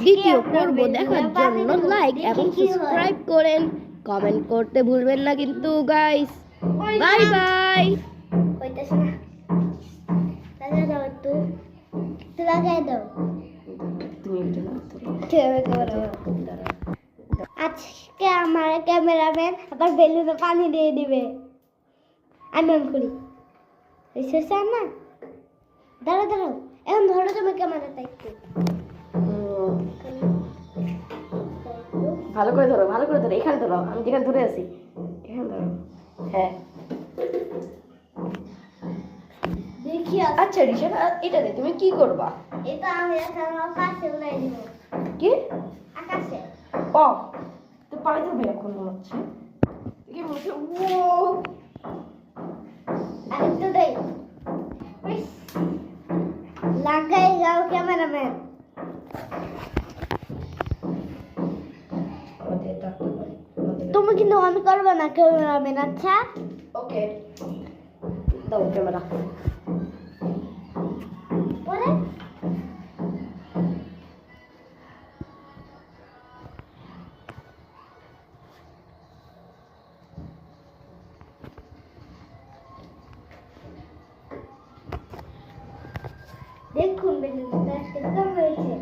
দ্বিতীয় পর্ব দেখার জন্য লাইক এবং সাবস্ক্রাইব করেন, কমেন্ট করতে ভুলবেন না কিন্তু গাইস। Bye bye. হইতেছে না, লাগাই দাও একটু লাগাই দাও। তুমি আজকে আমার ক্যামেরাম্যান আবার বেলুনে পানি দিয়ে দিবে। আমি অন করি না, দাঁড়াও দাঁড়াও, এখন ধরো তুমি ক্যামেরাটা একটু ভালো করে ধরো, ভালো করে ধরো, এখানে ধরো, আমি যেখানে ধরে আছি এখানে ধরো। হ্যাঁ দেখি। আচ্ছা রিশান, এটা দিয়ে তুমি কি করবা? এটা আমি এখন আকাশে উড়াই দিব। কি আকাশে? ও তো পানি ধরবে এখন মনে হচ্ছে। কি বলছে? ও আরেকটু দেই, লাগাই যাও ক্যামেরাম্যান। তুমি কিন্তু অন করবে না ক্যামেরাম্যান, আচ্ছা? ওকে, দাও ক্যামেরা। পরে দেখুন বেলুনটা সেরকম হয়েছে।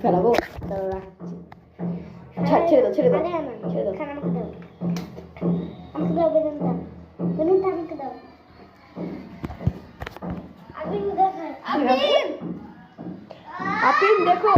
ফেলাবো, দাঁড়াও রাখছি। ছেড়ে দাও, ছেড়ে দাও, আরে না, ছেড়ে দাও। আমাকে দাও, আমাকে দাও বেলুনটা, বেলুনটা আমাকে দাও। আবির দেখায়, আবির আপিন দেখো।